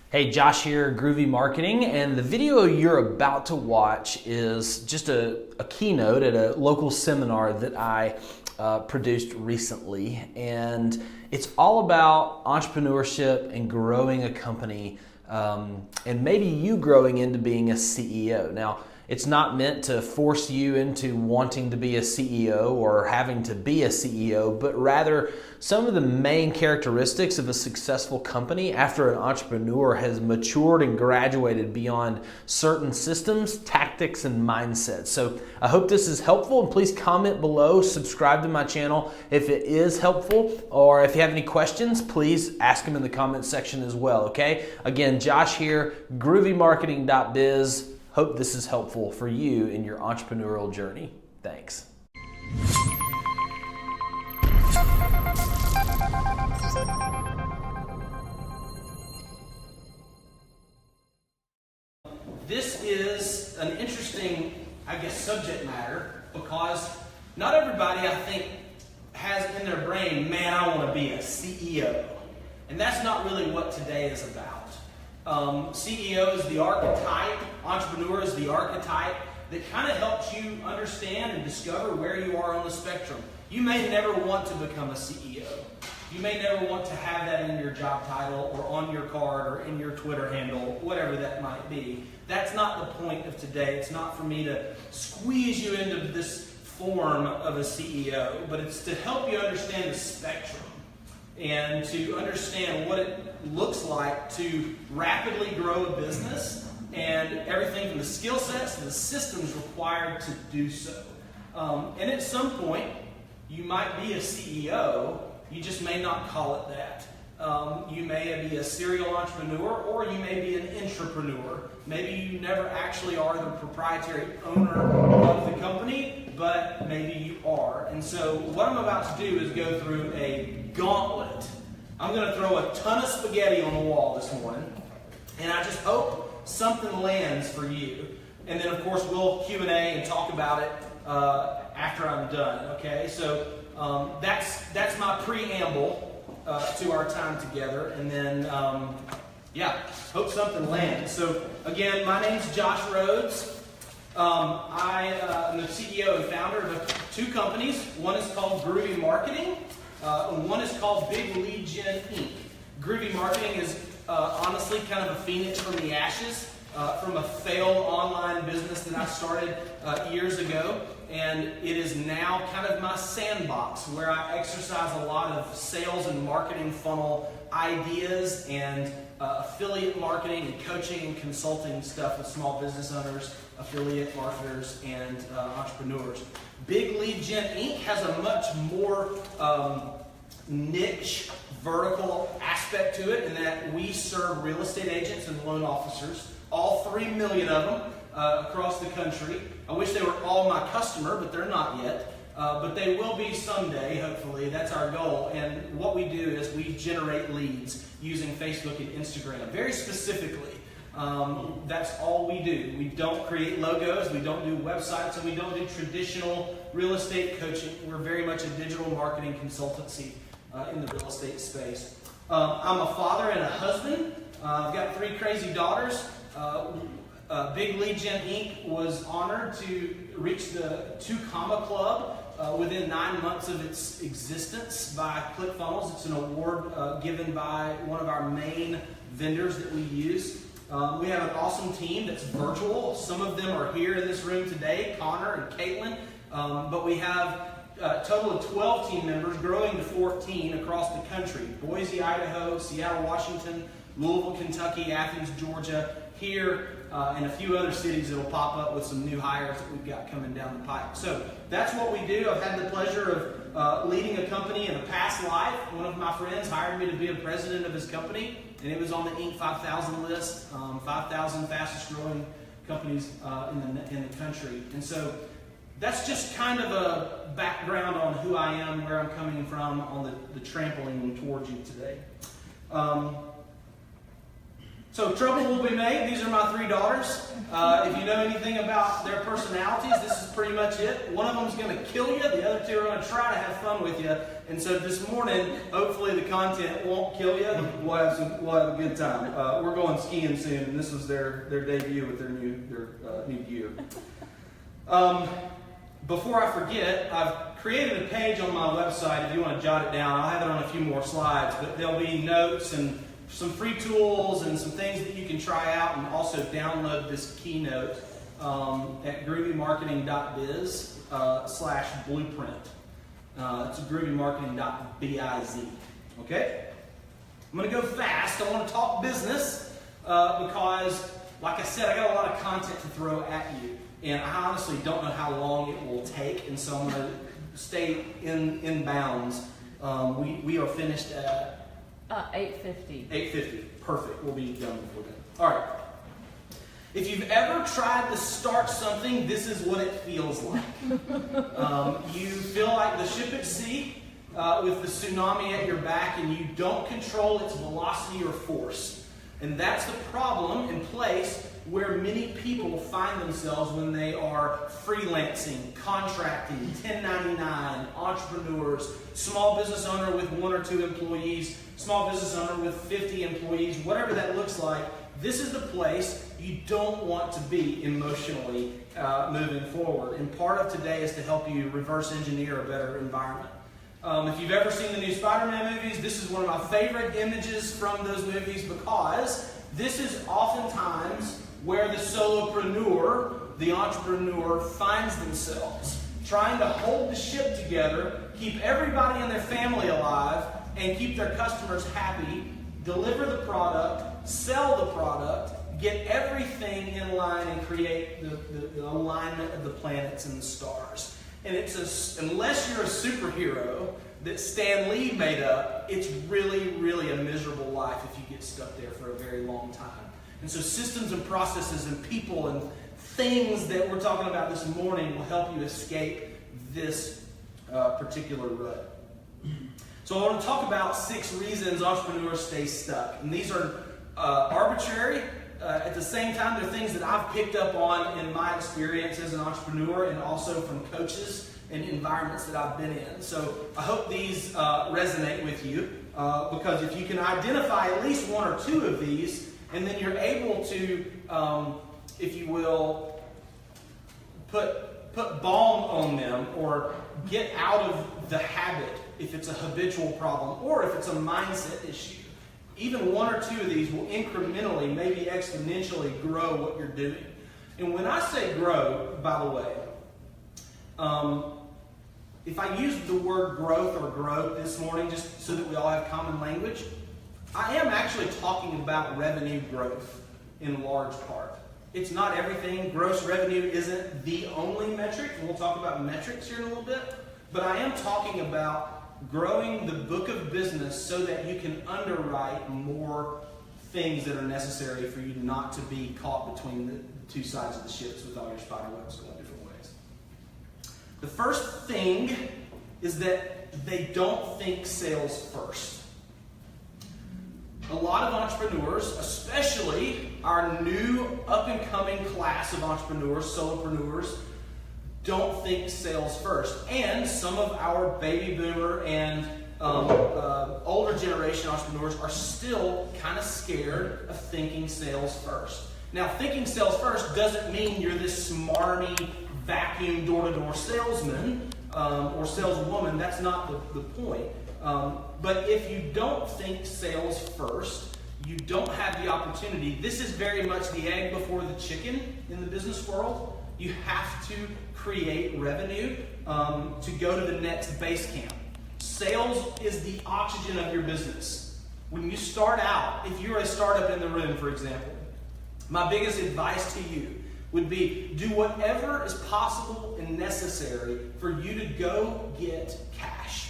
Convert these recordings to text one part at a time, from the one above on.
Hey, Josh here, Groovy Marketing, and the video you're about to watch is just a keynote at a local seminar that I produced recently, and it's all about entrepreneurship and growing a company, and maybe you growing into being a CEO. Now, it's not meant to force you into wanting to be a CEO or having to be a CEO, but rather some of the main characteristics of a successful company after an entrepreneur has matured and graduated beyond certain systems, tactics, and mindsets. So I hope this is helpful, and please comment below, subscribe to my channel if it is helpful, or if you have any questions, please ask them in the comments section as well, okay? Again, Josh here, groovymarketing.biz. Hope this is helpful for you in your entrepreneurial journey. Thanks. This is an interesting, subject matter because not everybody, I think, has in their brain, man, I want to be a CEO. And that's not really what today is about. CEO is the archetype, entrepreneur is the archetype that kind of helps you understand and discover where you are on the spectrum. You may never want to become a CEO. You may never want to have that in your job title or on your card or in your Twitter handle, whatever that might be. That's not the point of today. It's not for me to squeeze you into this form of a CEO, but it's to help you understand the spectrum and to understand what it looks like to rapidly grow a business and everything from the skill sets to the systems required to do so. And at some point, you might be a CEO, you just may not call it that. You may be a serial entrepreneur, or you may be an intrapreneur. Maybe you never actually are the proprietary owner of the company, but maybe you are. And so what I'm about to do is go through a gauntlet. I'm going to throw a ton of spaghetti on the wall this morning, and I just hope something lands for you. And then, of course, we'll Q&A and talk about it after I'm done, okay? So that's my preamble to our time together, and then, hope something lands. So, again, my name's Josh Rhodes. I am the CEO and founder of two companies. One is called Groovy Marketing, and one is called Big Lead Gen Inc. Groovy Marketing is honestly kind of a phoenix from the ashes, from a failed online business that I started years ago. And it is now kind of my sandbox where I exercise a lot of sales and marketing funnel ideas and affiliate marketing and coaching and consulting stuff with small business owners, affiliate marketers, and entrepreneurs. Big Lead Gen Inc. has a much more niche, vertical aspect to it in that we serve real estate agents and loan officers, all 3 million of them across the country. I wish they were all my customer, but they're not yet. But they will be someday, hopefully. That's our goal. And what we do is we generate leads using Facebook and Instagram, very specifically. That's all we do. We don't create logos, we don't do websites, and we don't do traditional real estate coaching. We're very much a digital marketing consultancy in the real estate space. I'm a father and a husband. I've got 3 crazy daughters. Big Lead Gen Inc. was honored to reach the 2 Comma Club within 9 months of its existence by ClickFunnels. It's an award given by one of our main vendors that we use. We have an awesome team that's virtual. Some of them are here in this room today, Connor and Caitlin. But we have a total of 12 team members, growing to 14 across the country. Boise, Idaho, Seattle, Washington, Louisville, Kentucky, Athens, Georgia, here, and a few other cities that will pop up with some new hires that we've got coming down the pipe. So that's what we do. I've had the pleasure of leading a company in a past life. One of my friends hired me to be a president of his company, and it was on the Inc. 5000 list, 5,000 fastest growing companies in the country. And so that's just kind of a background on who I am, where I'm coming from on the trampoline towards you today. So trouble will be made. These are my 3 daughters. If you know anything about their personalities, this is pretty much it. One of them is going to kill you. The other 2 are going to try to have fun with you. And so this morning, hopefully the content won't kill you. We'll have a good time. We're going skiing soon, and this was their debut with their new gear. Before I forget, I've created a page on my website if you want to jot it down. I'll have it on a few more slides, but there'll be notes and some free tools and some things that you can try out, and also download this keynote at groovymarketing.biz/blueprint. It's groovymarketing.biz. Okay? I'm going to go fast. I want to talk business because, like I said, I got a lot of content to throw at you. And I honestly don't know how long it will take, and so I'm going to stay in bounds. We are finished at 8:50. 8:50. Perfect. We'll be done before then. All right. If you've ever tried to start something, this is what it feels like. You feel like the ship at sea with the tsunami at your back, and you don't control its velocity or force. And that's the problem in place where many people find themselves when they are freelancing, contracting, 1099, entrepreneurs, small business owner with 1 or 2 employees, small business owner with 50 employees, whatever that looks like. This is the place you don't want to be emotionally moving forward. And part of today is to help you reverse engineer a better environment. If you've ever seen the new Spider-Man movies, this is one of my favorite images from those movies, because this is oftentimes where the solopreneur, the entrepreneur, finds themselves trying to hold the ship together, keep everybody in their family alive, and keep their customers happy, deliver the product, sell the product, get everything in line, and create the alignment of the planets and the stars. And unless you're a superhero that Stan Lee made up, it's really, really a miserable life if you get stuck there for a very long time. And so systems and processes and people and things that we're talking about this morning will help you escape this particular rut. So I want to talk about 6 reasons entrepreneurs stay stuck. And these are arbitrary. At the same time, they're things that I've picked up on in my experience as an entrepreneur, and also from coaches and environments that I've been in. So I hope these resonate with you, because if you can identify at least 1 or 2 of these, and then you're able to, if you will, put balm on them, or get out of the habit if it's a habitual problem, or if it's a mindset issue. Even 1 or 2 of these will incrementally, maybe exponentially, grow what you're doing. And when I say grow, by the way, if I use the word growth or grow this morning, just so that we all have common language, I am actually talking about revenue growth in large part. It's not everything. Gross revenue isn't the only metric, and we'll talk about metrics here in a little bit. But I am talking about growing the book of business so that you can underwrite more things that are necessary for you not to be caught between the 2 sides of the ships with all your spider webs going different ways. The first thing is that they don't think sales first. A lot of entrepreneurs, especially our new up-and-coming class of entrepreneurs, solopreneurs, don't think sales first. And some of our baby boomer and older generation entrepreneurs are still kind of scared of thinking sales first. Now, thinking sales first doesn't mean you're this smarmy, vacuum, door-to-door salesman or saleswoman. That's not the point. But if you don't think sales first, you don't have the opportunity. This is very much the egg before the chicken in the business world. You have to create revenue to go to the next base camp. Sales is the oxygen of your business. When you start out, if you're a startup in the room, for example, my biggest advice to you would be do whatever is possible and necessary for you to go get cash.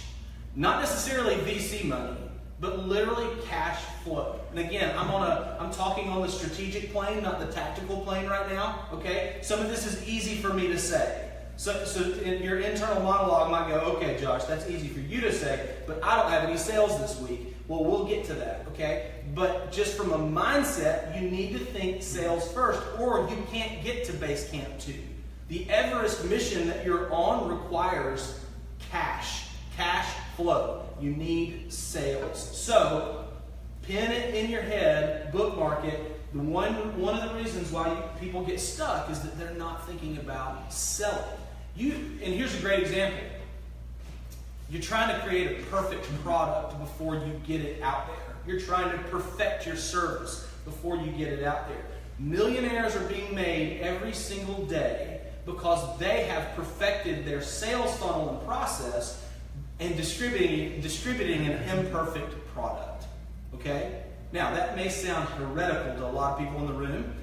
Not necessarily VC money, but literally cash flow. And again, I'm talking on the strategic plane, not the tactical plane right now, okay? Some of this is easy for me to say. So in your internal monologue might go, okay, Josh, that's easy for you to say, but I don't have any sales this week. Well, we'll get to that, okay? But just from a mindset, you need to think sales first, or you can't get to base camp 2. The Everest mission that you're on requires cash flow. You need sales. So, pin it in your head, bookmark it. One of the reasons why people get stuck is that they're not thinking about selling. And here's a great example. You're trying to create a perfect product before you get it out there. You're trying to perfect your service before you get it out there. Millionaires are being made every single day because they have perfected their sales funnel and process and distributing an imperfect product. Okay? Now, that may sound heretical to a lot of people in the room,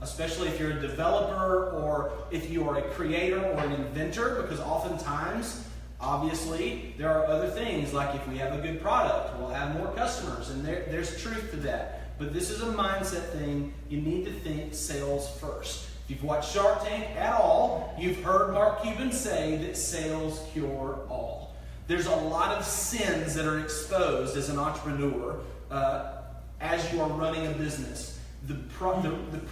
especially if you're a developer or if you are a creator or an inventor, because oftentimes, obviously, there are other things, like if we have a good product, we'll have more customers, and there's truth to that. But this is a mindset thing. You need to think sales first. If you've watched Shark Tank at all, you've heard Mark Cuban say that sales cure all. There's a lot of sins that are exposed as an entrepreneur as you are running a business. The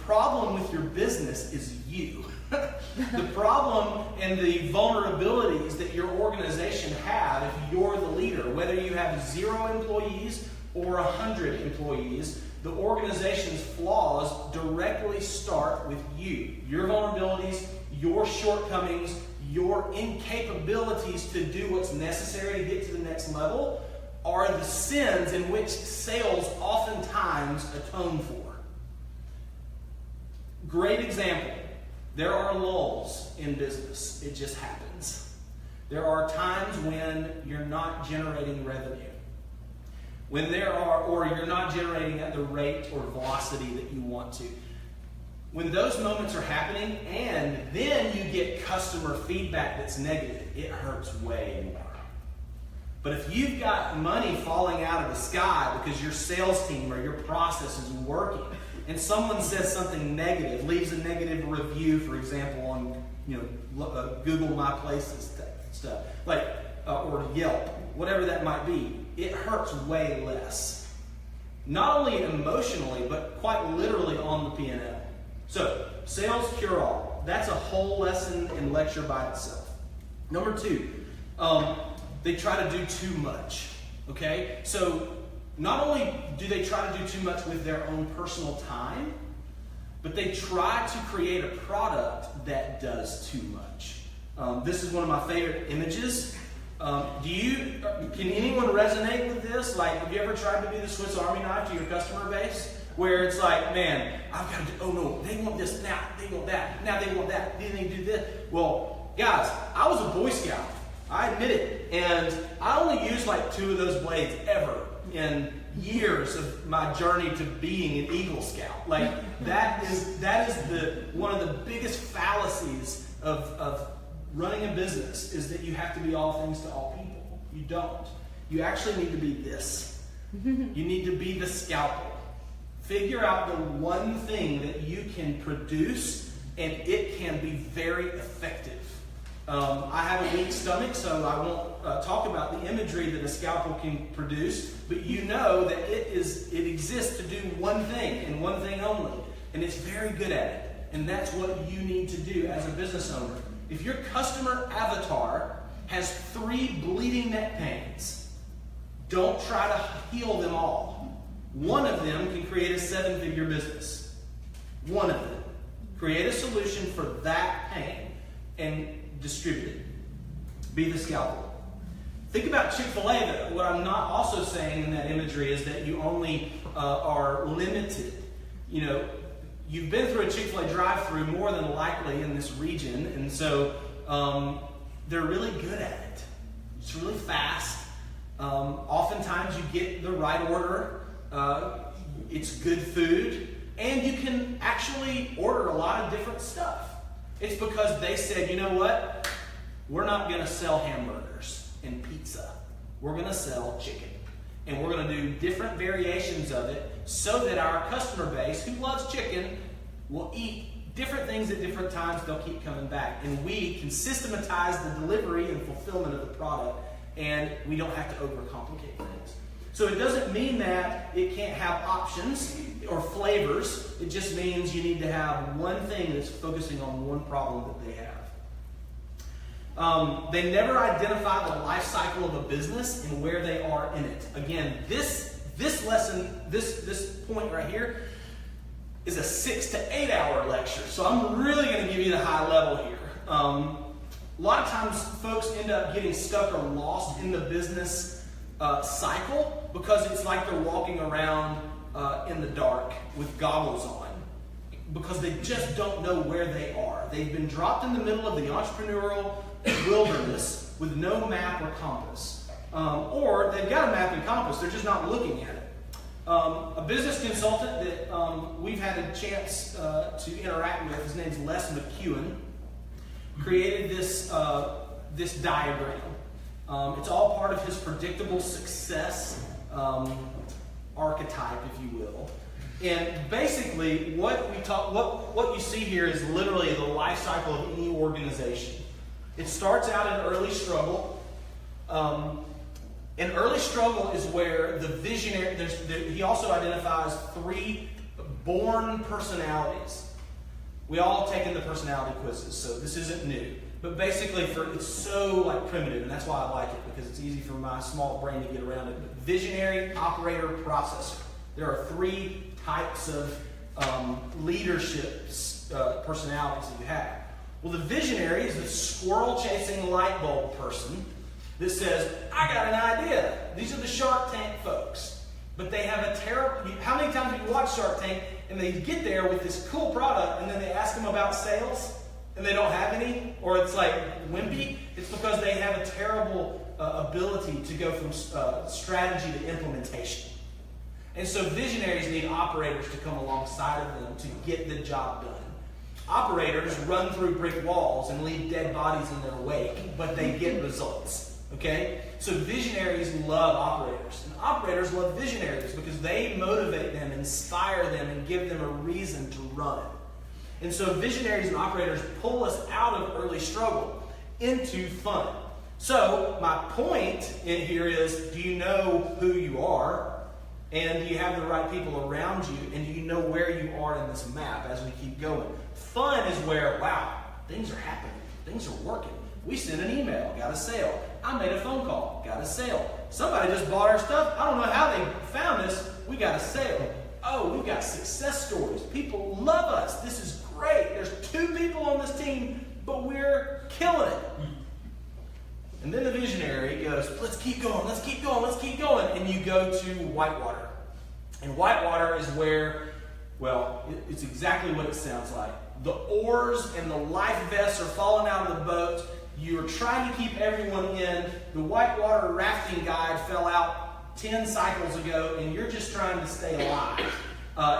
problem with your business is you. The problem and the vulnerabilities that your organization have if you're the leader, whether you have 0 employees or 100 employees, the organization's flaws directly start with you. Your vulnerabilities, your shortcomings, your incapabilities to do what's necessary to get to the next level are the sins in which sales oftentimes atone for. Great example. There are lulls in business. It just happens. There are times when you're not generating revenue. When or you're not generating at the rate or velocity that you want to. When those moments are happening and then you get customer feedback that's negative, it hurts way more. But if you've got money falling out of the sky because your sales team or your process is working, and someone says something negative, leaves a negative review, for example, on Google My Places stuff, or Yelp, whatever that might be, it hurts way less. Not only emotionally, but quite literally on the P&L. So, sales cure all. That's a whole lesson and lecture by itself. Number 2, they try to do too much. Okay? So, not only do they try to do too much with their own personal time, but they try to create a product that does too much. This is one of my favorite images. Can anyone resonate with this? Like, have you ever tried to do the Swiss Army knife to your customer base? Where it's like, man, I've got to do, oh no, they want this, now they want that, now they want that, then they do this. Well, guys, I was a Boy Scout. I admit it. And I only used like 2 of those blades ever in years of my journey to being an Eagle Scout. Like, that is one of the biggest fallacies of running a business, is that you have to be all things to all people. You don't. You actually need to be this. You need to be the scalpel. Figure out the one thing that you can produce, and it can be very effective. I have a weak stomach, so I won't talk about the imagery that a scalpel can produce, but you know that it exists to do one thing and one thing only, and it's very good at it. And that's what you need to do as a business owner. If your customer avatar has 3 bleeding neck pains, don't try to heal them all. One of them can create a 7-figure business. One of them. Create a solution for that pain and distribute it. Be the scalpel. Think about Chick-fil-A though. What I'm not also saying in that imagery is that you only are limited. You've been through a Chick-fil-A drive-thru more than likely in this region, and so they're really good at it. It's really fast. Oftentimes you get the right order. It's good food, and you can actually order a lot of different stuff. It's because they said, you know what? We're not going to sell hamburgers and pizza. We're going to sell chicken. And we're going to do different variations of it so that our customer base, who loves chicken, will eat different things at different times, they'll keep coming back. And we can systematize the delivery and fulfillment of the product, and we don't have to overcomplicate things. So it doesn't mean that it can't have options or flavors. It just means you need to have one thing that's focusing on one problem that they have. They never identify the life cycle of a business and where they are in it. Again, this lesson, this point right here, is a 6 to 8 hour lecture. So I'm really going to give you the high level here. A lot of times folks end up getting stuck or lost in the business cycle because it's like they're walking around in the dark with goggles on because they just don't know where they are. They've been dropped in the middle of the entrepreneurial wilderness with no map or compass. Or they've got a map and compass, they're just not looking at it. A business consultant that we've had a chance to interact with, his name's Les McEwen, created this diagram. It's all part of his predictable success archetype, if you will. And basically, what you see here is literally the life cycle of any organization. It starts out in early struggle. And early struggle is where the visionary, he also identifies 3 born personalities. We all taken the personality quizzes, so this isn't new. But basically, it's so primitive, and that's why I like it, because it's easy for my small brain to get around it. But visionary, operator, processor. There are 3 types of leadership personalities that you have. Well, the visionary is the squirrel-chasing light bulb person that says, I got an idea. These are the Shark Tank folks. But they have a terrible... How many times have you watched Shark Tank and they get there with this cool product and then they ask them about sales and they don't have any? Or it's wimpy? It's because they have a terrible ability to go from strategy to implementation. And so visionaries need operators to come alongside of them to get the job done. Operators run through brick walls and leave dead bodies in their wake, but they get results. Okay? So visionaries love operators. And operators love visionaries because they motivate them, inspire them, and give them a reason to run. And so visionaries and operators pull us out of early struggle into fun. So my point in here is, do you know who you are? And do you have the right people around you? And do you know where you are in this map as we keep going? Fun is where, wow, things are happening. Things are working. We sent an email, got a sale. I made a phone call, got a sale. Somebody just bought our stuff. I don't know how they found us. We got a sale. Oh, we've got success stories. People love us. This is great. There's 2 people on this team, but we're killing it. And then the visionary goes, let's keep going, let's keep going, let's keep going. And you go to whitewater. And whitewater is where, well, it's exactly what it sounds like. The oars and the life vests are falling out of the boat. You're trying to keep everyone in. The whitewater rafting guide fell out 10 cycles ago, and you're just trying to stay alive.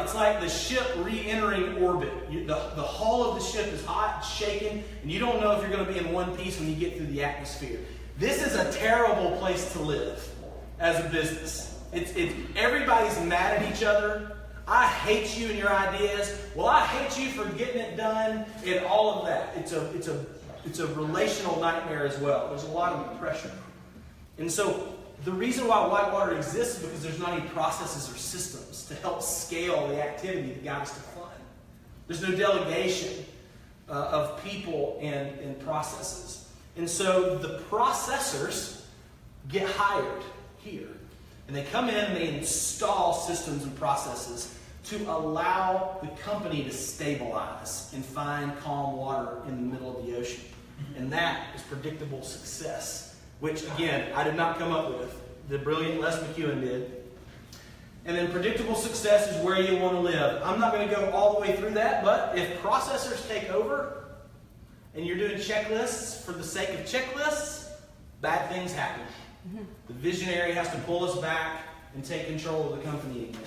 It's like the ship re-entering orbit. The hull of the ship is hot, shaking, and you don't know if you're going to be in one piece when you get through the atmosphere. This is a terrible place to live as a business. Everybody's mad at each other. I hate you and your ideas. Well, I hate you for getting it done, and all of that. It's a relational nightmare as well. There's a lot of pressure. And so the reason why whitewater exists is because there's not any processes or systems to help scale the activity that got us to fun. There's no delegation of people and processes. And so the processors get hired here. And they come in and they install systems and processes to allow the company to stabilize and find calm water in the middle of the ocean. And that is predictable success, which, again, I did not come up with. The brilliant Les McEwen did. And then predictable success is where you want to live. I'm not going to go all the way through that, but if processors take over and you're doing checklists for the sake of checklists, bad things happen. The visionary has to pull us back and take control of the company again.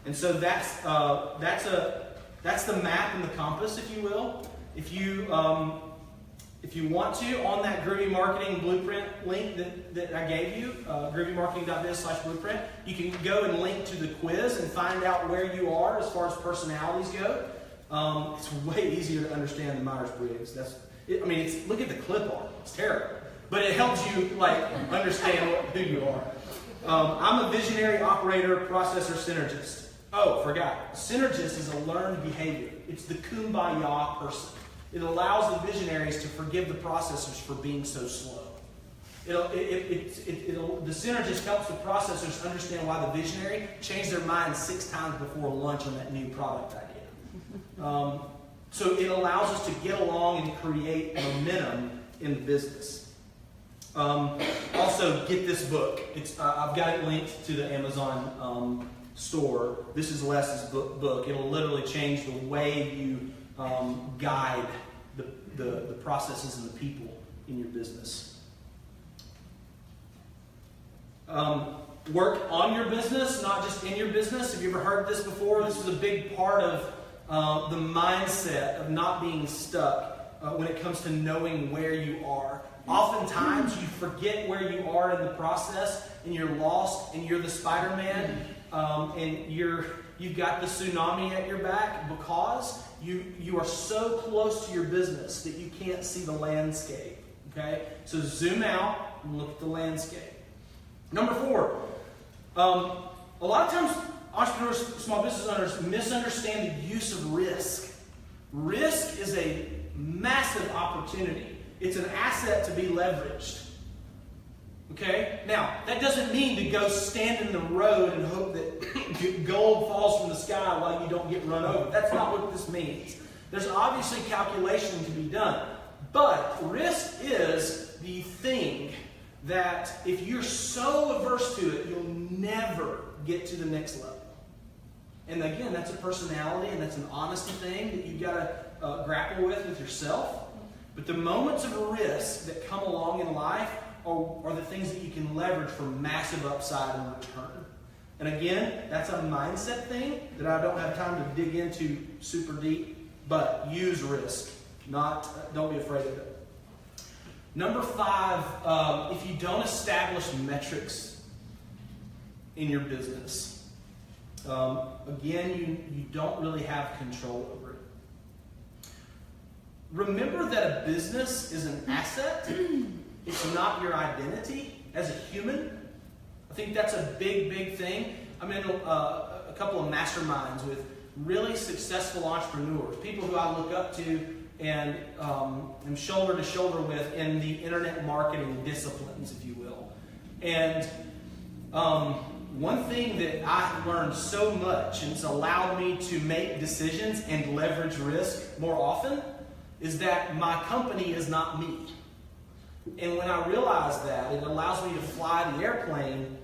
And so that's the map and the compass, if you will. If you want to, on that Groovy Marketing Blueprint link that I gave you, groovymarketing.biz/blueprint, you can go and link to the quiz and find out where you are as far as personalities go. It's way easier to understand than Myers-Briggs. Look at the clip art. It's terrible. But it helps you understand who you are. I'm a visionary, operator, processor, synergist. Oh, forgot. Synergist is a learned behavior. It's the kumbaya person. It allows the visionaries to forgive the processors for being so slow. The synergist helps the processors understand why the visionary changed their mind 6 times before lunch on that new product idea. So it allows us to get along and create momentum in the business. Also, get this book. I've got it linked to the Amazon store. This is Les's book. It'll literally change the way you guide the processes and the people in your business. Work on your business, not just in your business. Have you ever heard this before? This is a big part of the mindset of not being stuck when it comes to knowing where you are. Oftentimes you forget where you are in the process and you're lost and you're the Spider-Man and you've got the tsunami at your back because you are so close to your business that you can't see the landscape. Okay? So zoom out and look at the landscape. Number 4, a lot of times entrepreneurs, small business owners misunderstand the use of risk. Risk is a massive opportunity. It's an asset to be leveraged. Okay? Now, that doesn't mean to go stand in the road and hope that gold falls from the sky while you don't get run over. That's not what this means. There's obviously calculation to be done. But risk is the thing that if you're so averse to it, you'll never get to the next level. And again, that's a personality and that's an honesty thing that you've got to grapple with yourself. But the moments of risk that come along in life are the things that you can leverage for massive upside and return. And again, that's a mindset thing that I don't have time to dig into super deep, but use risk. Don't be afraid of it. Number 5, if you don't establish metrics in your business, again, you don't really have control over it. Remember that a business is an asset. It's not your identity as a human. I think that's a big, big thing. I'm in a couple of masterminds with really successful entrepreneurs, people who I look up to and am shoulder to shoulder with in the internet marketing disciplines, if you will. And one thing that I've learned so much, and it's allowed me to make decisions and leverage risk more often, is that my company is not me. And when I realize that, it allows me to fly the airplane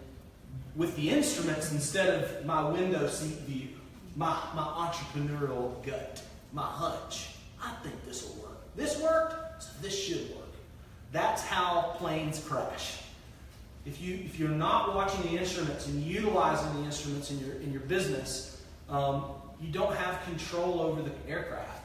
with the instruments instead of my window seat view, my entrepreneurial gut, my hunch. I think this will work. This worked, so this should work. That's how planes crash. If you're not watching the instruments and utilizing the instruments in your business, you don't have control over the aircraft.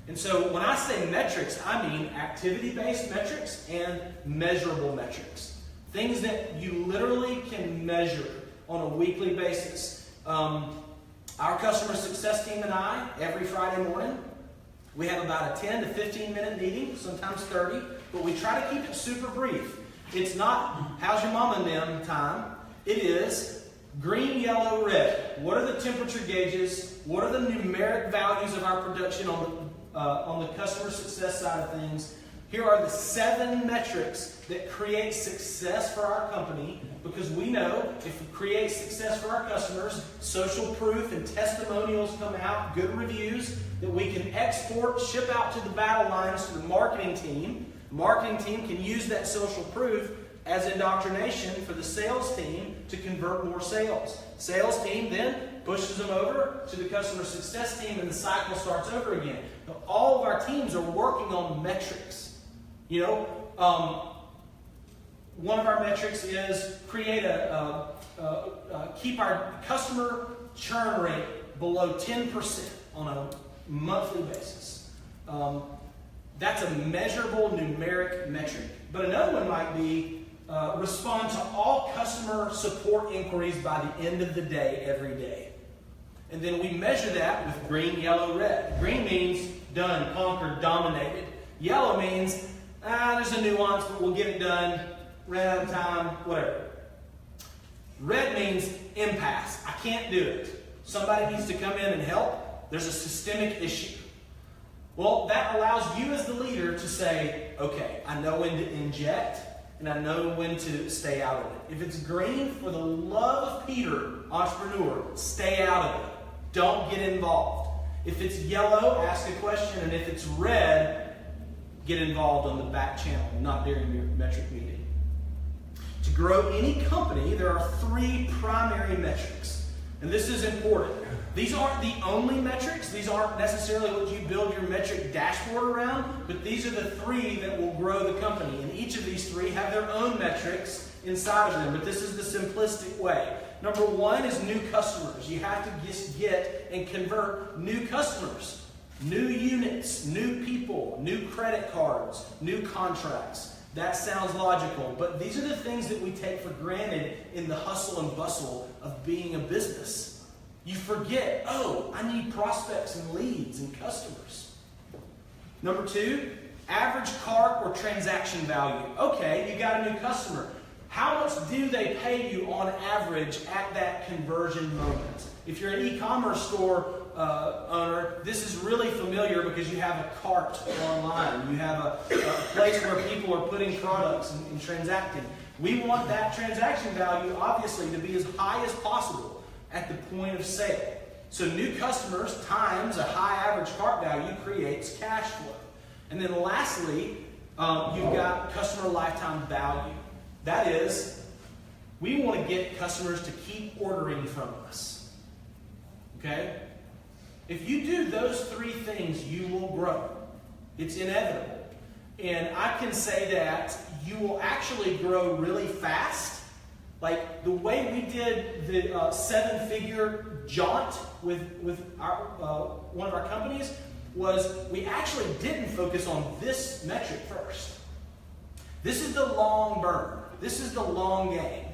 And so when I say metrics, I mean activity-based metrics and measurable metrics. Things that you literally can measure on a weekly basis. Our customer success team and I, every Friday morning, we have about a 10 to 15 minute meeting, sometimes 30, but we try to keep it super brief. It's not, how's your mama and them time? It is green, yellow, red. What are the temperature gauges? What are the numeric values of our production on the customer success side of things? Here are the 7 metrics that create success for our company, because we know if we create success for our customers, social proof and testimonials come out, good reviews that we can export, ship out to the battle lines to the marketing team. The marketing team can use that social proof as indoctrination for the sales team to convert more sales. Sales team then pushes them over to the customer success team and the cycle starts over again. Now, all of our teams are working on metrics. You know, one of our metrics is keep our customer churn rate below 10% on a monthly basis. That's a measurable numeric metric. But another one might be respond to all customer support inquiries by the end of the day, every day. And then we measure that with green, yellow, red. Green means done, conquered, dominated. Yellow means, there's a nuance, but we'll get it done, ran out of time, whatever. Red means impasse. I can't do it. Somebody needs to come in and help. There's a systemic issue. Well, that allows you as the leader to say, okay, I know when to inject, and I know when to stay out of it. If it's green, for the love of Peter, entrepreneur, stay out of it. Don't get involved. If it's yellow, ask a question, and if it's red, get involved on the back channel, not during your metric meeting. To grow any company, there are 3 primary metrics, and this is important. These aren't the only metrics. These aren't necessarily what you build your metric dashboard around, but these are the 3 that will grow the company. And each of these 3 have their own metrics inside of them, but this is the simplistic way. Number 1 is new customers. You have to just get and convert new customers, new units, new people, new credit cards, new contracts. That sounds logical, but these are the things that we take for granted in the hustle and bustle of being a business. You forget, I need prospects and leads and customers. Number 2, average cart or transaction value. Okay, you got a new customer. How much do they pay you on average at that conversion moment? If you're an e-commerce store owner, this is really familiar because you have a cart online. You have a place where people are putting products and transacting. We want that transaction value, obviously, to be as high as possible at the point of sale. So new customers times a high average cart value creates cash flow. And then lastly, you've got customer lifetime value. That is, we want to get customers to keep ordering from us. Okay? If you do those 3 things, you will grow. It's inevitable. And I can say that you will actually grow really fast. Like the way we did the 7-figure jaunt with our, one of our companies was we actually didn't focus on this metric first. This is the long burn. This is the long game.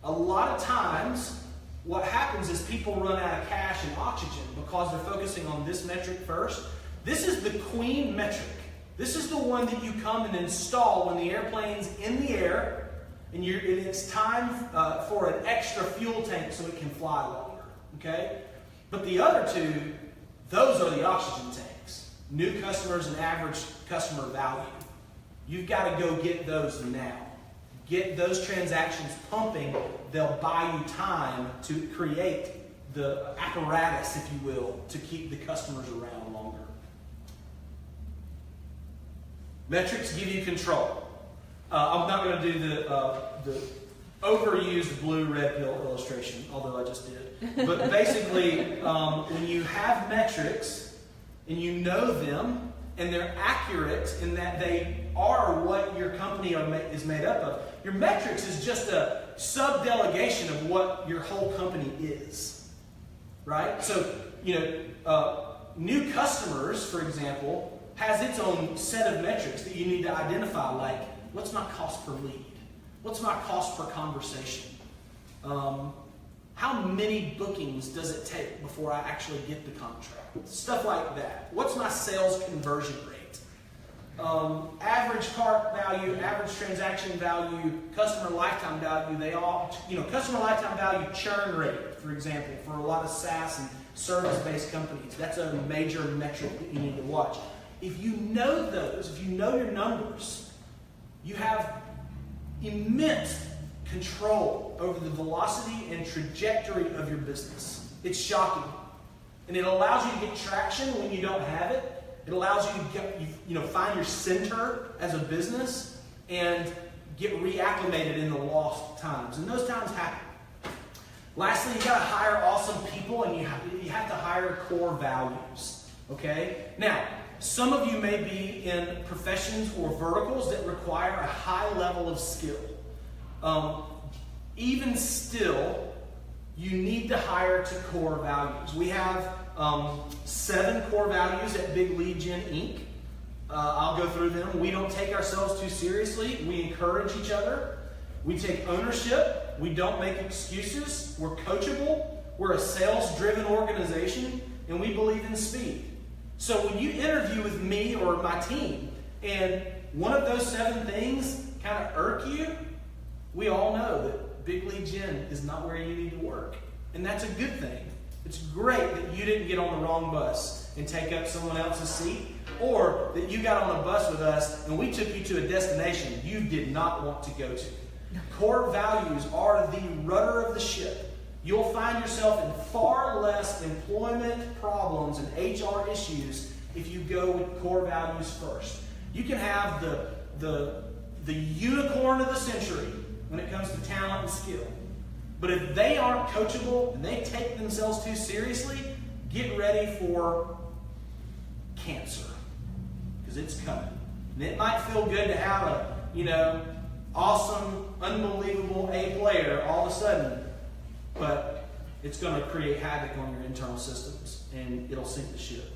A lot of times what happens is people run out of cash and oxygen because they're focusing on this metric first. This is the queen metric. This is the one that you come and install when the airplane's in the air and it's time for an extra fuel tank so it can fly longer. Okay? But the other 2, those are the oxygen tanks. New customers and average customer value. You've got to go get those now. Get those transactions pumping. They'll buy you time to create the apparatus, if you will, to keep the customers around longer. Metrics give you control. I'm not going to do the overused blue-red pill illustration, although I just did. But basically, when you have metrics and you know them and they're accurate in that they are what your company is made up of, your metrics is just a sub-delegation of what your whole company is. Right? So, new customers, for example, has its own set of metrics that you need to identify, like what's my cost per lead? What's my cost per conversation? How many bookings does it take before I actually get the contract? Stuff like that. What's my sales conversion rate? Average cart value, average transaction value, customer lifetime value, they all, customer lifetime value churn rate, for example, for a lot of SaaS and service-based companies. That's a major metric that you need to watch. If you know those, if you know your numbers, you have immense control over the velocity and trajectory of your business. It's shocking. And it allows you to get traction when you don't have it. It allows you to get, find your center as a business and get reacclimated in the lost times. And those times happen. Lastly, you got to hire awesome people, and you have to hire core values. Okay? Now, some of you may be in professions or verticals that require a high level of skill. Even still, you need to hire to core values. We have 7 core values at Big Lead Gen Inc. I'll go through them. We don't take ourselves too seriously. We encourage each other. We take ownership. We don't make excuses. We're coachable. We're a sales-driven organization, and we believe in speed. So when you interview with me or my team, and one of those 7 things kind of irk you, we all know that Big League Gym is not where you need to work. And that's a good thing. It's great that you didn't get on the wrong bus and take up someone else's seat, or that you got on a bus with us and we took you to a destination you did not want to go to. Core values are the rudder of the ship. You'll find yourself in far less employment problems and HR issues if you go with core values first. You can have the unicorn of the century when it comes to talent and skill. But if they aren't coachable and they take themselves too seriously, get ready for cancer. Because it's coming. And it might feel good to have a, awesome, unbelievable A player all of a sudden, but it's going to create havoc on your internal systems and it'll sink the ship.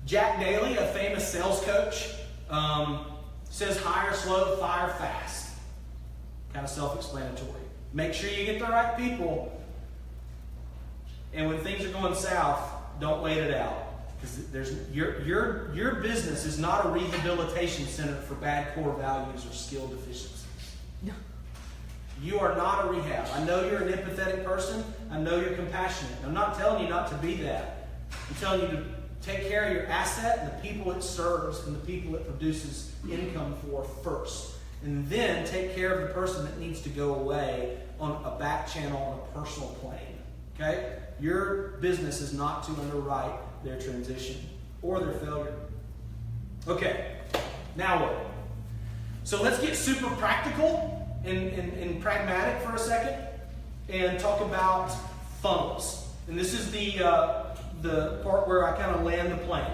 Jack Daly, a famous sales coach, says hire slow, fire fast. Kind of self-explanatory. Make sure you get the right people, and when things are going south, don't wait it out. Because your business is not a rehabilitation center for bad core values or skill deficiencies. No. You are not a rehab. I know you're an empathetic person. I know you're compassionate. I'm not telling you not to be that. I'm telling you to take care of your asset and the people it serves and the people it produces income for first. And then take care of the person that needs to go away on a back channel on a personal plane. Okay? Your business is not to underwrite their transition or their failure. Okay, now what? So let's get super practical and pragmatic for a second and talk about funnels. And this is the part where I kind of land the plane.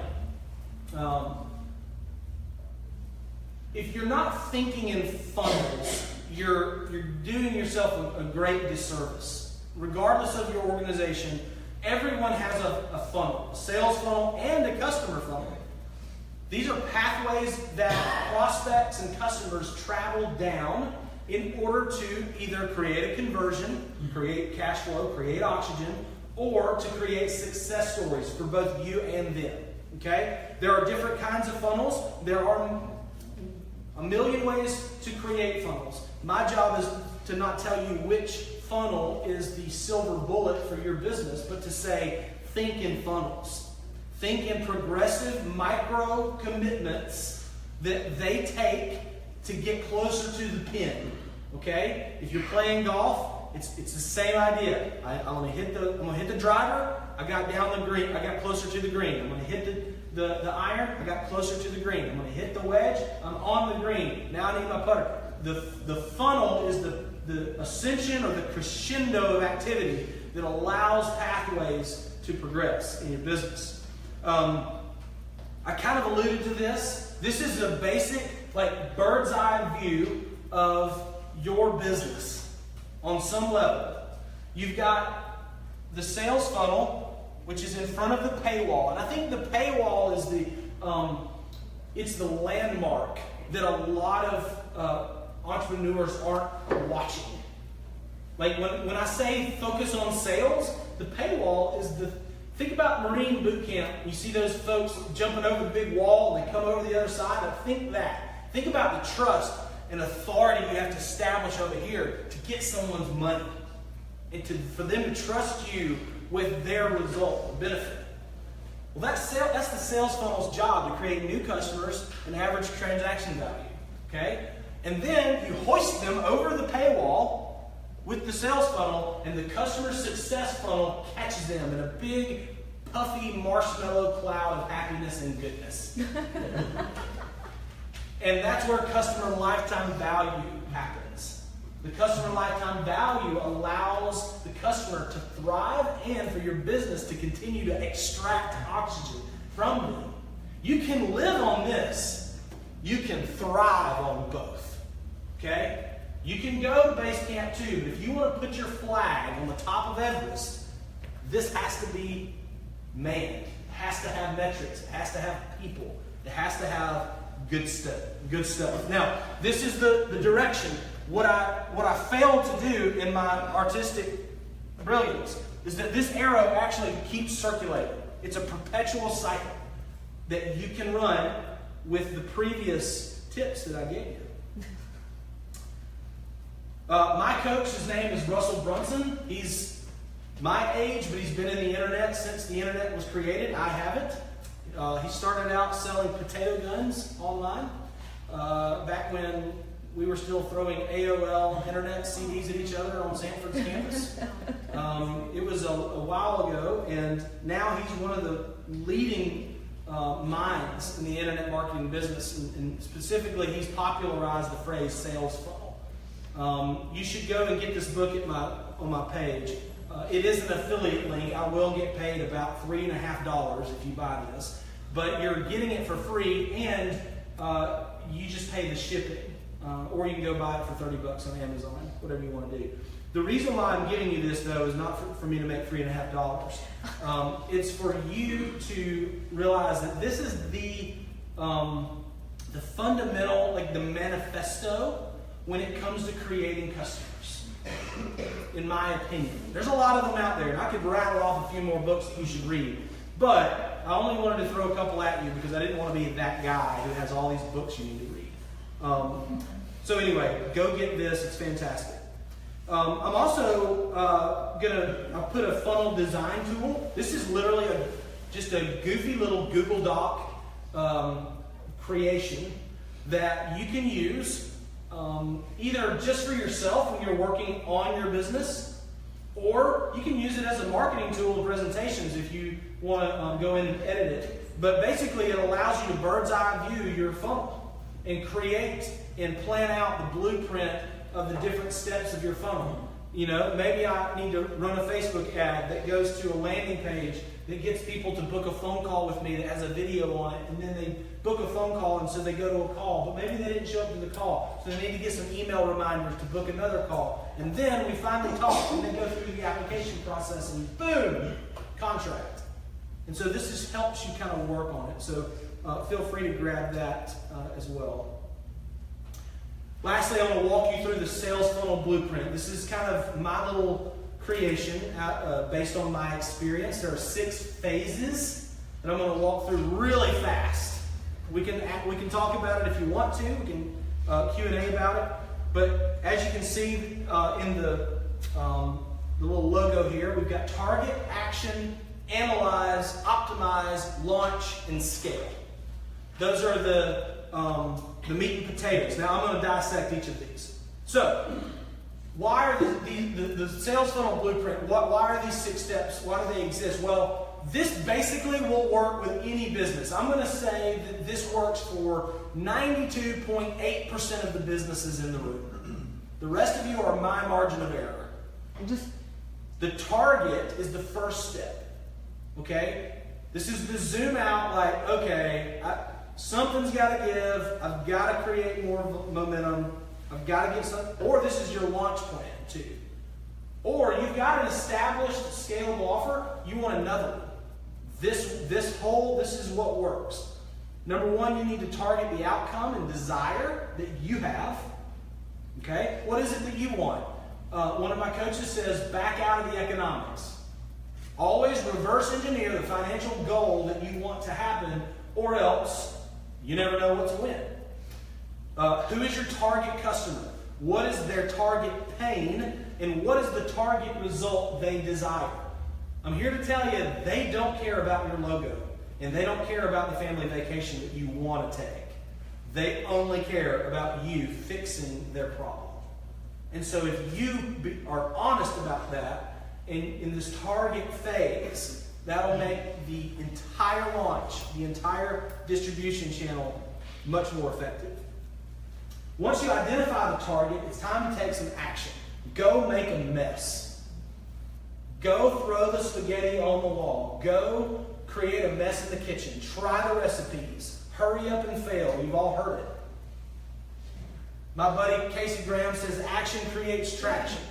If you're not thinking in funnels, you're doing yourself a great disservice. Regardless of your organization, everyone has a funnel, a sales funnel and a customer funnel. These are pathways that prospects and customers travel down in order to either create a conversion, create cash flow, create oxygen, or to create success stories for both you and them. Okay? There are different kinds of funnels. There are a million ways to create funnels. My job is to not tell you which funnel is the silver bullet for your business, but to say, think in funnels. Think in progressive micro commitments that they take to get closer to the pin. Okay? If you're playing golf, it's the same idea. I'm gonna hit the driver, I got down the green, I got closer to the green. I'm gonna hit the iron, I got closer to the green. I'm gonna hit the wedge, I'm on the green. Now I need my putter. The funnel is the ascension or the crescendo of activity that allows pathways to progress in your business. I kind of alluded to this. This is a basic, bird's eye view of your business on some level. You've got the sales funnel, which is in front of the paywall. And I think the paywall is it's the landmark that a lot of entrepreneurs aren't watching. Like when I say focus on sales, the paywall is think about Marine boot camp. You see those folks jumping over the big wall and they come over the other side. Now think that. Think about the trust and authority you have to establish over here to get someone's money and for them to trust you with their result, the benefit. Well, that's the sales funnel's job, to create new customers and average transaction value. Okay? And then you hoist them over the paywall with the sales funnel, and the customer success funnel catches them in a big, puffy marshmallow cloud of happiness and goodness. And that's where customer lifetime value happens. The customer lifetime value allows the customer to thrive and for your business to continue to extract oxygen from them. You can live on this. You can thrive on both. Okay? You can go to base camp too, but if you want to put your flag on the top of Everest, this has to be manned. It has to have metrics. It has to have people. It has to have good stuff. Now, this is the direction what I failed to do in my artistic brilliance is that this arrow actually keeps circulating. It's a perpetual cycle that you can run with the previous tips that I gave you. My coach, his name is Russell Brunson. He's my age, but he's been in the internet since the internet was created. I haven't. He started out selling potato guns online back when we were still throwing AOL internet CDs at each other on Sanford's campus. It was a while ago, and now he's one of the leading minds in the internet marketing business, and specifically he's popularized the phrase sales funnel. You should go and get this book on my page. It is an affiliate link. I will get paid about $3.50 if you buy this, but you're getting it for free, and you just pay the shipping. Or you can go buy it for $30 on Amazon, whatever you want to do. The reason why I'm giving you this, though, is not for me to make $3.50. It's for you to realize that this is the fundamental, like the manifesto when it comes to creating customers, in my opinion. There's a lot of them out there, and I could rattle off a few more books that you should read. But I only wanted to throw a couple at you because I didn't want to be that guy who has all these books you need to read. So anyway, go get this. It's fantastic. I'm also I'll put a funnel design tool. This is literally just a goofy little Google Doc creation that you can use either just for yourself when you're working on your business, or you can use it as a marketing tool in presentations if you want to go in and edit it. But basically, it allows you to bird's eye view your funnel and create and plan out the blueprint of the different steps of your funnel. You know, maybe I need to run a Facebook ad that goes to a landing page that gets people to book a phone call with me that has a video on it, and then they book a phone call, and so they go to a call, but maybe they didn't show up to the call, so they need to get some email reminders to book another call. And then we finally talk, and they go through the application process, and boom, contract. And so this just helps you kind of work on it. So feel free to grab that as well. Lastly, I want to walk you through the sales funnel blueprint. This is kind of my little creation based on my experience. There are 6 phases that I'm going to walk through really fast. We can talk about it if you want to. We can Q&A about it. But as you can see in the little logo here, we've got target, action, analyze, optimize, launch, and scale. Those are the meat and potatoes. Now I'm going to dissect each of these. So, why are the sales funnel blueprint, why are these 6 steps? Why do they exist? Well, this basically will work with any business. I'm going to say that this works for 92.8% of the businesses in the room. The rest of you are my margin of error. The target is the first step. Okay? This is the zoom out, like, okay, something's got to give. I've got to create more momentum. I've got to get some. Or this is your launch plan too. Or you've got an established scalable offer. You want another one. This is what works. Number 1, you need to target the outcome and desire that you have. Okay? What is it that you want? One of my coaches says, back out of the economics. Always reverse engineer the financial goal that you want to happen, or else you never know what to win. Who is your target customer? What is their target pain? And what is the target result they desire? I'm here to tell you, they don't care about your logo. And they don't care about the family vacation that you want to take. They only care about you fixing their problem. And so if you are honest about that, in this target phase, that will make the entire launch, the entire distribution channel much more effective. Once you identify the target, it's time to take some action. Go make a mess. Go throw the spaghetti on the wall. Go create a mess in the kitchen. Try the recipes. Hurry up and fail. You've all heard it. My buddy Casey Graham says action creates traction.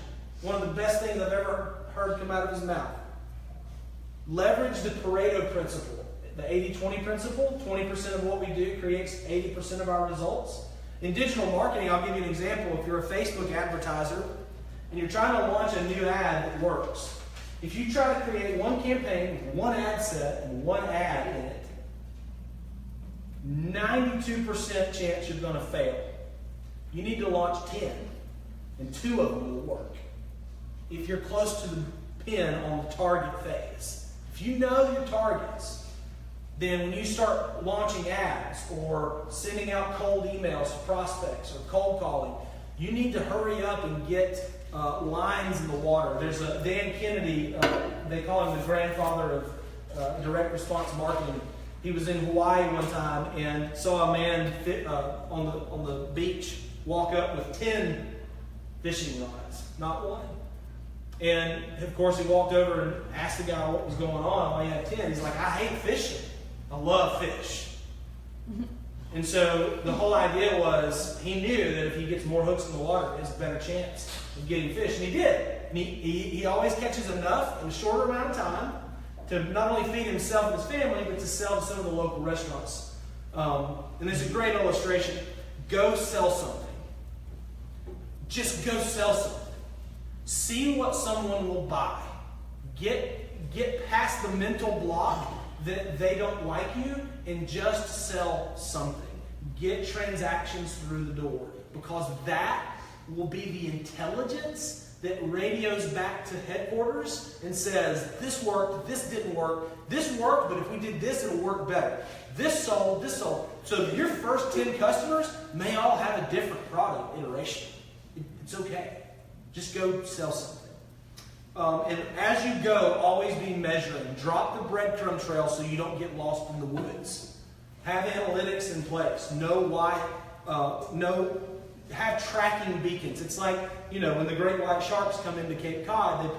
One of the best things I've ever heard come out of his mouth. Leverage the Pareto principle, the 80-20 principle. 20% of what we do creates 80% of our results. In digital marketing, I'll give you an example. If you're a Facebook advertiser and you're trying to launch a new ad that works, if you try to create one campaign with one ad set and one ad in it, 92% chance you're going to fail. You need to launch 10, and 2 of them will work. If you're close to the pin on the target phase, if you know your targets, then when you start launching ads or sending out cold emails to prospects or cold calling, you need to hurry up and get lines in the water. There's a Dan Kennedy, they call him the grandfather of direct response marketing. He was in Hawaii one time and saw a man on the beach walk up with 10 fishing rods, not one. And of course, he walked over and asked the guy what was going on. Why he had 10? He's like, I hate fishing. I love fish. And so the whole idea was he knew that if he gets more hooks in the water, there's a better chance of getting fish. And he did. And he always catches enough in a shorter amount of time to not only feed himself and his family, but to sell to some of the local restaurants. And there's a great illustration. Go sell something. Just go sell something. See what someone will buy. Get past the mental block that they don't like you and just sell something. Get transactions through the door, because that will be the intelligence that radios back to headquarters and says, this worked, this didn't work, this worked, but if we did this, it'll work better. This sold, this sold. So your first 10 customers may all have a different product iteration. It's okay. Just go sell something. And as you go, always be measuring. Drop the breadcrumb trail so you don't get lost in the woods. Have analytics in place. Know why. Have tracking beacons. It's like, when the great white sharks come into Cape Cod,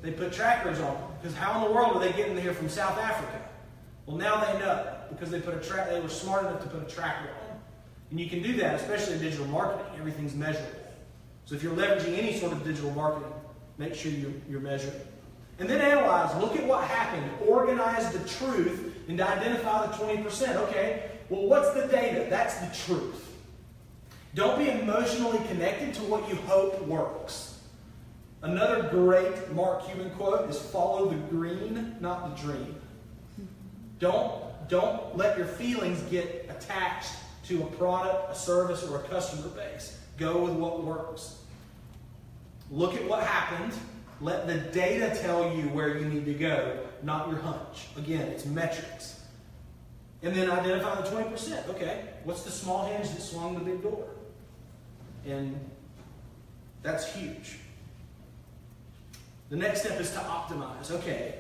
they put trackers on them. Because how in the world are they getting here from South Africa? Well, now they know, because they were smart enough to put a tracker on them. And you can do that, especially in digital marketing. Everything's measurable. So if you're leveraging any sort of digital marketing, make sure you're measuring. And then analyze. Look at what happened. Organize the truth and identify the 20%. Okay, well, what's the data? That's the truth. Don't be emotionally connected to what you hope works. Another great Mark Cuban quote is, follow the green, not the dream. Don't let your feelings get attached to a product, a service, or a customer base. Go with what works. Look at what happened. Let the data tell you where you need to go, not your hunch. Again, it's metrics. And then identify the 20%. Okay, what's the small hinge that swung the big door? And that's huge. The next step is to optimize. Okay,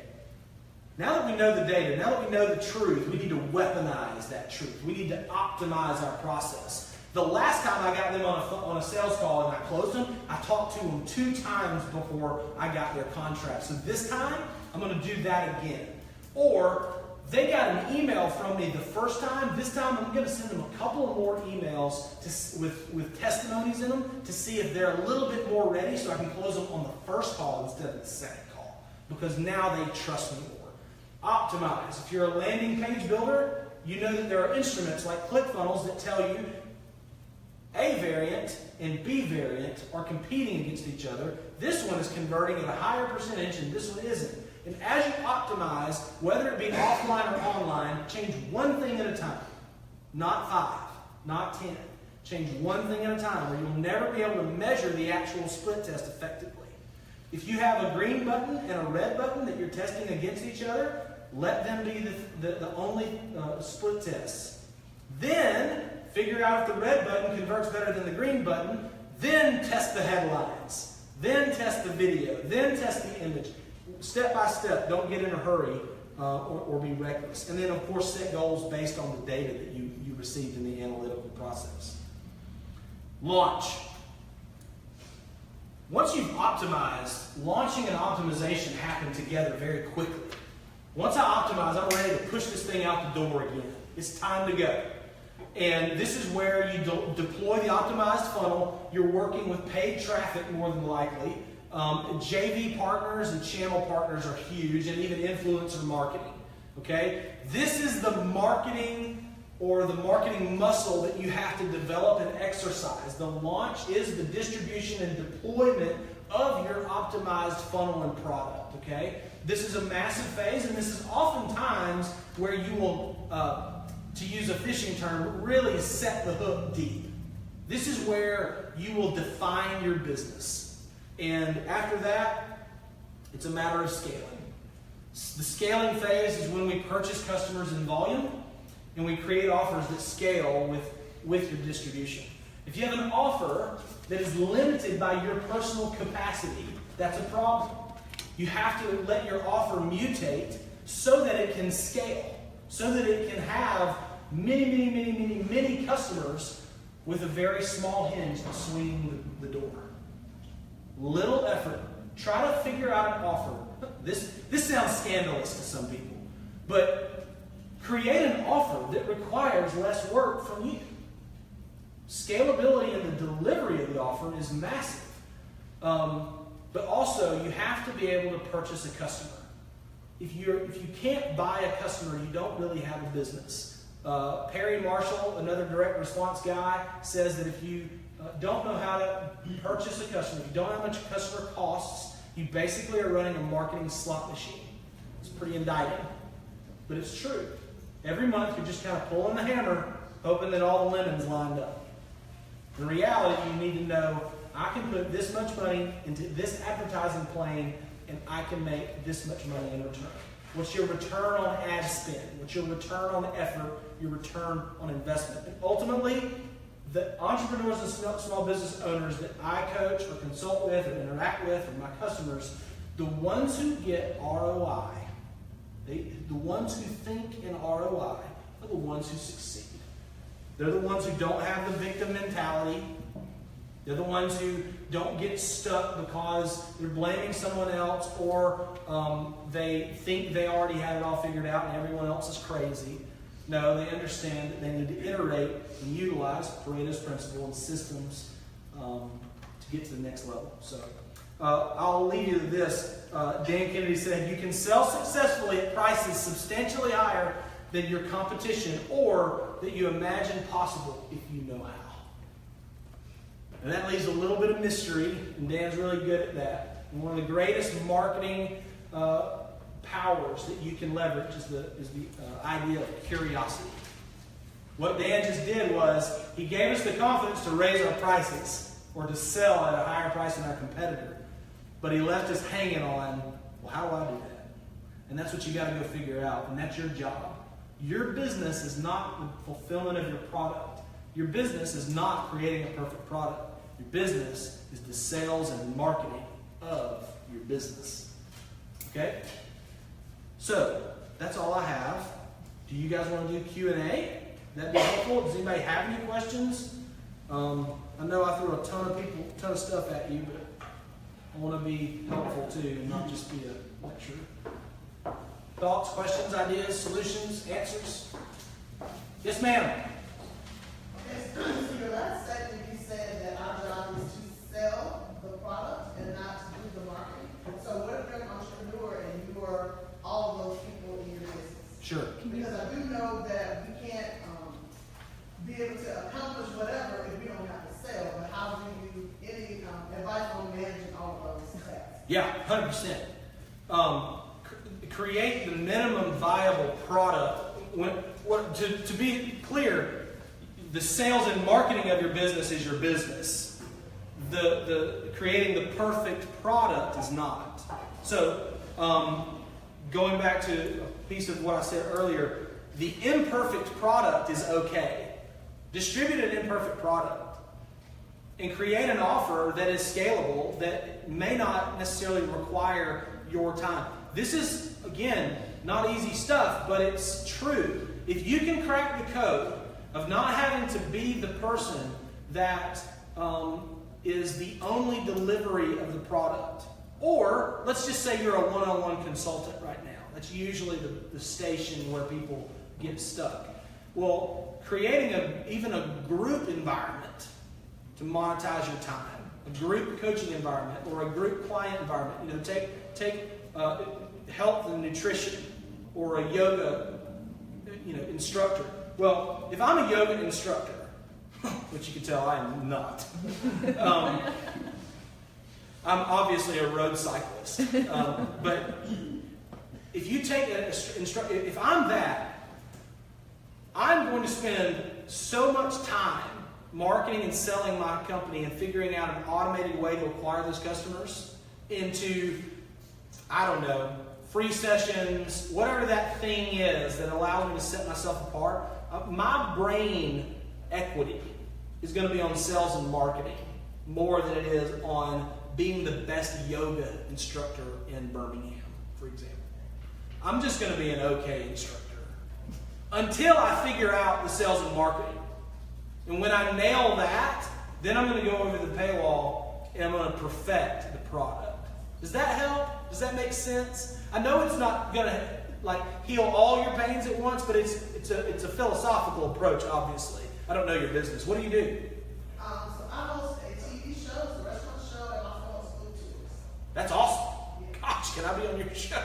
now that we know the data, now that we know the truth, we need to weaponize that truth. We need to optimize our process. The last time I got them on a sales call and I closed them, I talked to them 2 times before I got their contract. So this time, I'm going to do that again. Or they got an email from me the first time. This time, I'm going to send them a couple of more emails with testimonies in them to see if they're a little bit more ready, so I can close them on the first call instead of the second call. Because now they trust me more. Optimize. If you're a landing page builder, you know that there are instruments like ClickFunnels that tell you A variant and B variant are competing against each other. This one is converting at a higher percentage and this one isn't. And as you optimize, whether it be offline or online, change one thing at a time. Not 5, not 10. Change one thing at a time, or you'll never be able to measure the actual split test effectively. If you have a green button and a red button that you're testing against each other, let them be the only split tests. Then figure out if the red button converts better than the green button. Then test the headlines. Then test the video. Then test the image. Step by step. Don't get in a hurry or be reckless. And then, of course, set goals based on the data that you received in the analytical process. Launch. Once you've optimized, launching and optimization happen together very quickly. Once I optimize, I'm ready to push this thing out the door again. It's time to go. And this is where you deploy the optimized funnel. You're working with paid traffic more than likely. JV partners and channel partners are huge, and even influencer marketing. Okay? This is the marketing or the marketing muscle that you have to develop and exercise. The launch is the distribution and deployment of your optimized funnel and product, okay? This is a massive phase, and this is oftentimes where you will, to use a fishing term, really set the hook deep. This is where you will define your business. And after that, it's a matter of scaling. The scaling phase is when we purchase customers in volume, and we create offers that scale with your distribution. If you have an offer that is limited by your personal capacity, that's a problem. You have to let your offer mutate so that it can scale, so that it can have many customers with a very small hinge swinging the door. Little effort. Try to figure out an offer. This sounds scandalous to some people, but create an offer that requires less work from you. Scalability in the delivery of the offer is massive. But also, you have to be able to purchase a customer. If you can't buy a customer, you don't really have a business. Perry Marshall, another direct response guy, says that if you don't know how to purchase a customer, if you don't know how much a customer costs, you basically are running a marketing slot machine. It's pretty indicting, but it's true. Every month, you're just kind of pulling the hammer, hoping that all the lemons lined up. In reality, you need to know, I can put this much money into this advertising plane, and I can make this much money in return. What's your return on ad spend? What's your return on effort? Your return on investment? And ultimately, the entrepreneurs and small business owners that I coach or consult with or interact with, or my customers, the ones who get ROI, the ones who think in ROI are the ones who succeed. They're the ones who don't have the victim mentality. They're the ones who don't get stuck because they're blaming someone else, or they think they already had it all figured out and everyone else is crazy. No, they understand that they need to iterate and utilize Pareto's principle and systems to get to the next level. So I'll leave you to this. Dan Kennedy said, you can sell successfully at prices substantially higher than your competition, or that you imagine possible if you know how. And that leaves a little bit of mystery, and Dan's really good at that. And one of the greatest marketing powers that you can leverage is the idea of curiosity. What Dan just did was, he gave us the confidence to raise our prices, or to sell at a higher price than our competitor. But he left us hanging on, well, how do I do that? And that's what you got to go figure out, and that's your job. Your business is not the fulfillment of your product. Your business is not creating a perfect product. Your business is the sales and marketing of your business. Okay? So, that's all I have. Do you guys want to do Q&A? That'd be helpful. Does anybody have any questions? I know I threw a ton of stuff at you, but I want to be helpful too, and not just be a lecture. Thoughts, questions, ideas, solutions, answers? Yes, ma'am. Yes, so your last segment, you said that our job is to sell the product and not to do the marketing. So what if you're an entrepreneur and you are all of those people in your business? Sure. Because I do know that we can't be able to accomplish whatever if we don't have to sell. But how do you, any advice on managing all of those tasks? Yeah, 100%. Create the minimum viable product. To be clear, the sales and marketing of your business is your business. The creating the perfect product is not. So, going back to a piece of what I said earlier, the imperfect product is okay. Distribute an imperfect product and create an offer that is scalable, that may not necessarily require your time. This is, again, not easy stuff, but it's true. If you can crack the code of not having to be the person that is the only delivery of the product, or let's just say you're a one-on-one consultant right now. That's usually the station where people get stuck. Well, creating even a group environment to monetize your time, a group coaching environment or a group client environment. Take health and nutrition or a yoga instructor. Well, if I'm a yoga instructor, which you can tell I am not, I'm obviously a road cyclist. But if you take if I'm that, I'm going to spend so much time marketing and selling my company and figuring out an automated way to acquire those customers into, I don't know, free sessions, whatever that thing is that allows me to set myself apart. My brain equity is going to be on sales and marketing more than it is on being the best yoga instructor in Birmingham, for example. I'm just going to be an okay instructor until I figure out the sales and marketing. And when I nail that, then I'm going to go over the paywall and I'm going to perfect the product. Does that help? Does that make sense? I know it's not going to heal all your pains at once, but it's a philosophical approach, obviously. I don't know your business. What do you do? So I host a TV show, a restaurant show, and also host food tours. That's awesome. Yeah. Gosh, can I be on your show?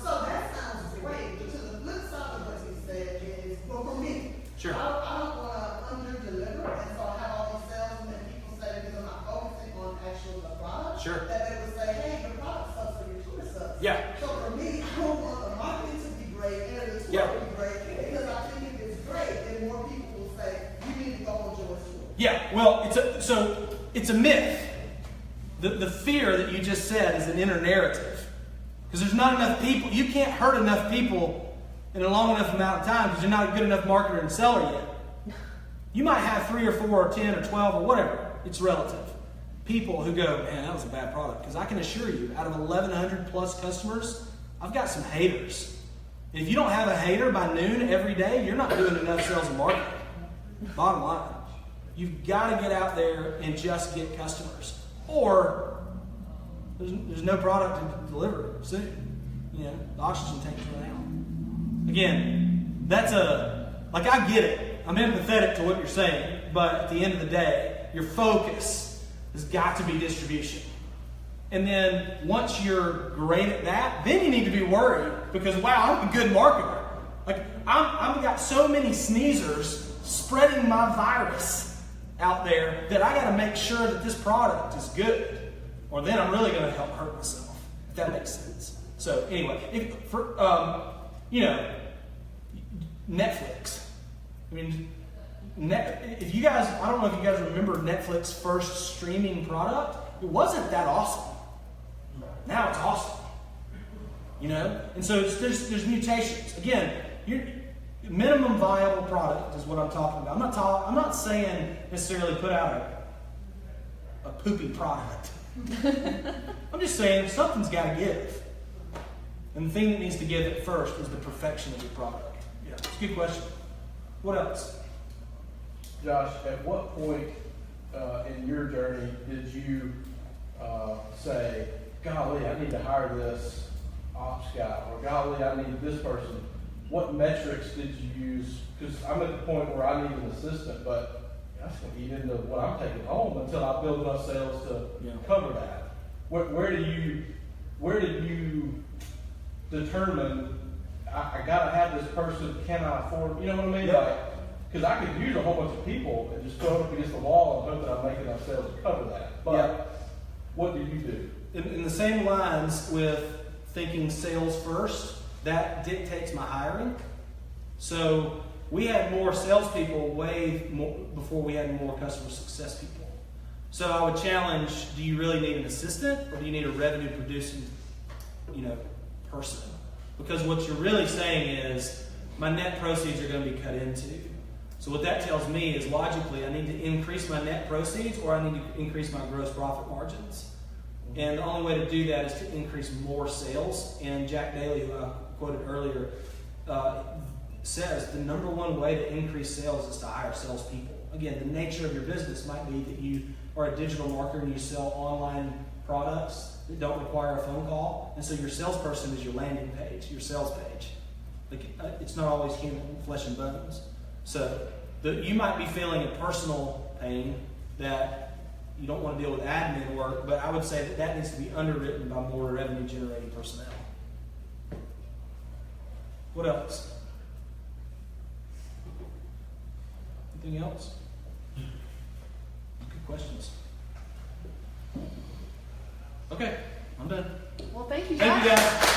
So that sounds great, but to the flip side of what you said is, well, for me, Sure. I don't want to under-deliver, and so I have all these sales, and then people say, because I'm not focusing on actual the product, Sure. that they would say, hey, your product sucks or your tour sucks. Yeah. So for me, I don't want the marketing to be great and the tour to be great, because I think if it's great, then more people will say, you need to go on Joy's tour. Yeah, well, it's a myth. The fear that you just said is an inner narrative. Because there's not enough people. You can't hurt enough people in a long enough amount of time because you're not a good enough marketer and seller yet. You might have 3 or 4 or 10 or 12 or whatever. It's relative. People who go, man, that was a bad product. Because I can assure you, out of 1,100 plus customers, I've got some haters. And if you don't have a hater by noon every day, you're not doing enough sales and marketing. Bottom line. You've got to get out there and just get customers. Or there's no product to deliver soon. You know, the oxygen tank's run out. Again, I get it. I'm empathetic to what you're saying, but at the end of the day, your focus has got to be distribution. And then once you're great at that, then you need to be worried because, wow, I'm a good marketer. I've got so many sneezers spreading my virus out there that I got to make sure that this product is good. Or then I'm really going to help hurt myself, if that makes sense. So anyway, Netflix. I mean, if you guys, I don't know if you guys remember Netflix's first streaming product. It wasn't that awesome. Now it's awesome. You know, and so there's mutations. Again, your minimum viable product is what I'm talking about. I'm not saying necessarily put out a poopy product. I'm just saying something's got to give. And the thing that needs to give it first is the perfection of your product. Yeah, it's a good question. What else? Josh, at what point in your journey did you say, golly, I need to hire this ops guy, or golly, I need this person? What metrics did you use? Because I'm at the point where I need an assistant, but that's going to eat into what I'm taking home until I build enough sales to cover that. Where did you determine I got to have this person? Can I afford? You know what I mean? Yep. Because I could use a whole bunch of people and just throw it up against the wall and hope that I make enough sales to cover that. But what did you do? In the same lines with thinking sales first, that dictates my hiring. So we had more salespeople way more before we had more customer success people. So I would challenge, do you really need an assistant or do you need a revenue producing, person? Because what you're really saying is my net proceeds are going to be cut into. So what that tells me is logically I need to increase my net proceeds or I need to increase my gross profit margins. And the only way to do that is to increase more sales. And Jack Daly, who I quoted earlier, says the number one way to increase sales is to hire salespeople. Again, the nature of your business might be that you are a digital marketer and you sell online products that don't require a phone call. And so your salesperson is your landing page, your sales page. It's not always human, flesh and bones. So you might be feeling a personal pain that you don't want to deal with admin work, but I would say that needs to be underwritten by more revenue generating personnel. What else? Anything else? Good questions. Okay, I'm done. Well, thank you, Thank you, guys. guys.